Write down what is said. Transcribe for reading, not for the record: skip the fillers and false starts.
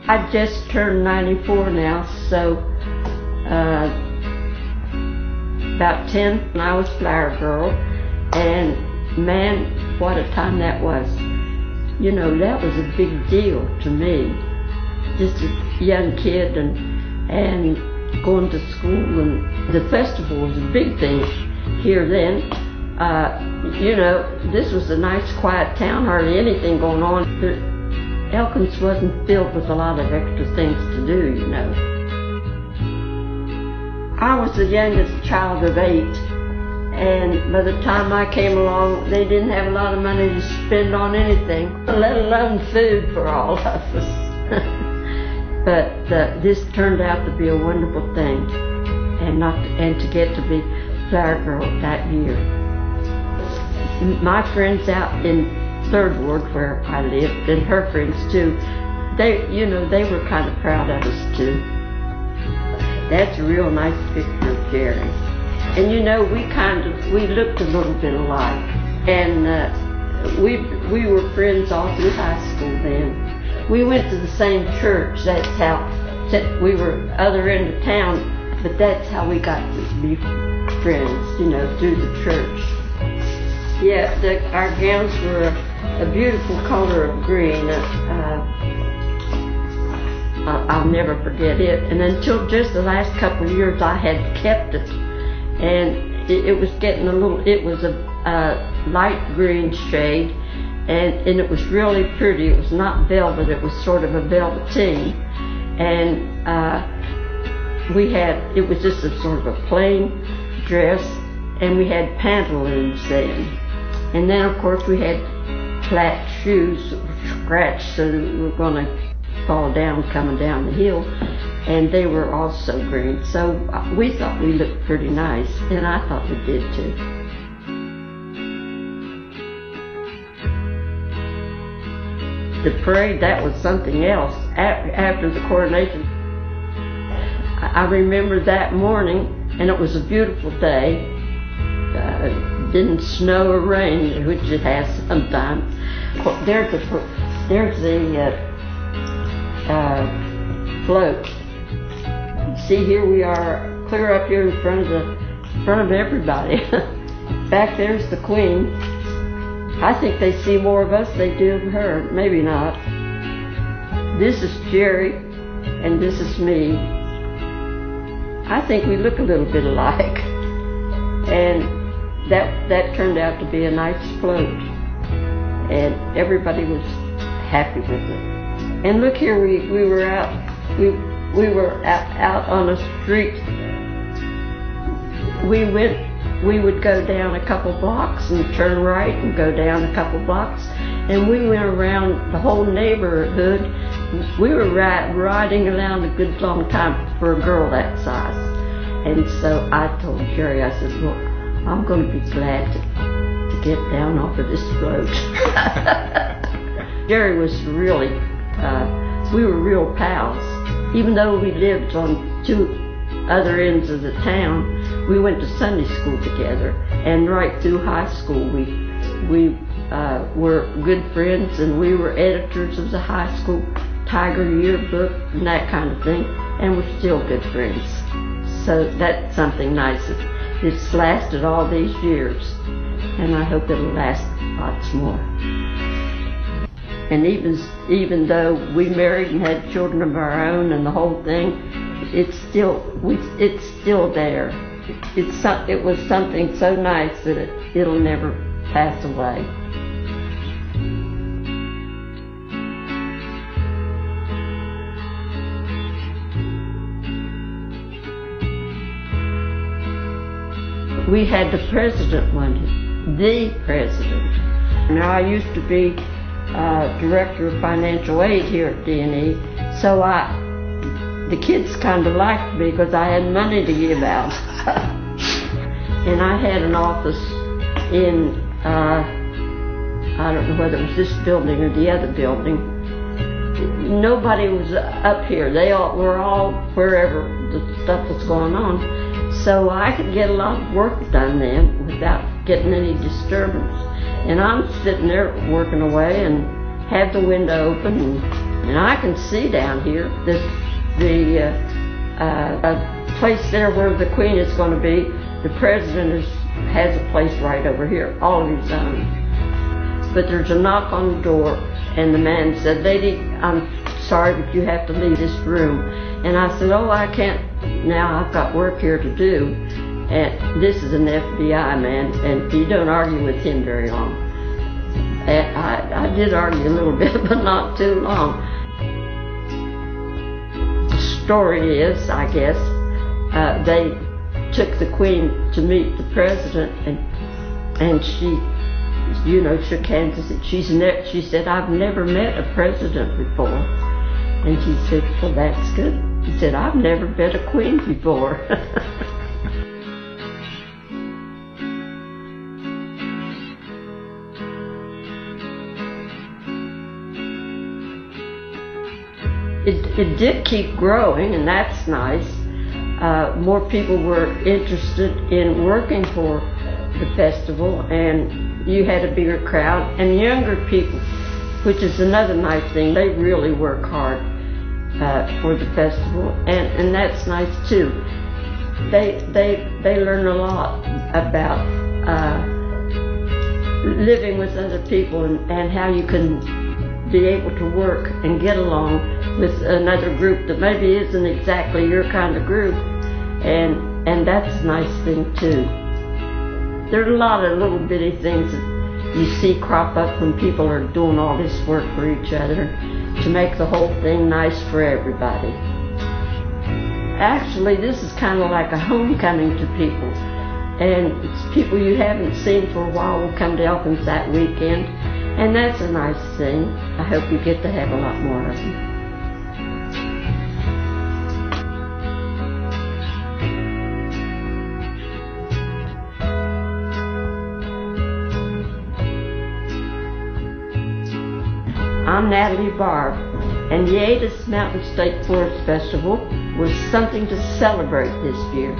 I just turned 94 now, so about 10 when I was flower girl, and man, what a time that was. You know, that was a big deal to me. Just a young kid and going to school, and the festival was a big thing here then. You know, this was a nice quiet town, hardly anything going on. Elkins wasn't filled with a lot of extra things to do, you know. I was the youngest child of 8, and by the time I came along, they didn't have a lot of money to spend on anything, let alone food for all of us. But this turned out to be a wonderful thing, and to get to be flower girl that year. My friends out in 3rd Ward where I lived, and her friends too, they were kind of proud of us too. That's a real nice picture of Jerry. And you know, we looked a little bit alike, and we were friends all through high school then. We went to the same church. That's how we were other end of town, but that's how we got to be friends, you know, through the church. Yeah, our gowns were a beautiful color of green. I'll never forget it. And until just the last couple of years, I had kept it, and it was getting a little. It was a light green shade, and it was really pretty. It was not velvet. It was sort of a velveteen, and it was just a sort of a plain dress, and we had pantaloons then. And then, of course, we had flat shoes that were scratched, so that we were going to fall down coming down the hill, and they were also green. So we thought we looked pretty nice, and I thought we did too. The parade, that was something else. After the coronation, I remember that morning, and it was a beautiful day. Didn't snow or rain, which it has sometimes. There's the float. See, here we are, clear up here in front of everybody. Back there's the Queen. I think they see more of us than they do of her. Maybe not. This is Jerry, and this is me. I think we look a little bit alike, and that turned out to be a nice float, and everybody was happy with it. And look here, we were out on a street. We would go down a couple blocks and turn right and go down a couple blocks, and we went around the whole neighborhood. We were riding around a good long time for a girl that size. And so I told Jerry, I said, well, I'm going to be glad to get down off of this float. Jerry was really, we were real pals. Even though we lived on 2 other ends of the town, we went to Sunday school together. And right through high school, we were good friends, and we were editors of the high school Tiger yearbook and that kind of thing. And we're still good friends. So that's something nice. It's lasted all these years, and I hope it'll last lots more. And even though we married and had children of our own and the whole thing, it's still there. It was something so nice that it'll never pass away. We had the president one, the president. Now, I used to be director of financial aid here at D&E, so the kids kind of liked me because I had money to give out. And I had an office in, I don't know whether it was this building or the other building. Nobody was up here. They all were all wherever the stuff was going on. So I could get a lot of work done then without getting any disturbance. And I'm sitting there working away and had the window open and And I can see down here that the place there where the Queen is going to be, the President has a place right over here, all of his own. But there's a knock on the door, and the man said, "Lady, I'm sorry, but you have to leave this room." And I said, "Oh, I can't now, I've got work here to do." And this is an FBI man, and you don't argue with him very long. And I did argue a little bit, but not too long. The story is, I guess, they took the Queen to meet the President, and she, you know, shook hands and said, she said, "I've never met a president before." And she said, "Well, that's good." He said, "I've never met a Queen before." It did keep growing, and that's nice. More people were interested in working for the festival, and you had a bigger crowd. And younger people, which is another nice thing, they really work hard for the festival, and that's nice too. They learn a lot about living with other people and how you can be able to work and get along with another group that maybe isn't exactly your kind of group, and that's a nice thing too. There are a lot of little bitty things that you see crop up when people are doing all this work for each other to make the whole thing nice for everybody. Actually, this is kind of like a homecoming to people, and it's people you haven't seen for a while will come to Elkins that weekend, and that's a nice thing. I hope you get to have a lot more of them. I'm Natalie Barb, and the Yates Mountain State Forest Festival was something to celebrate this year.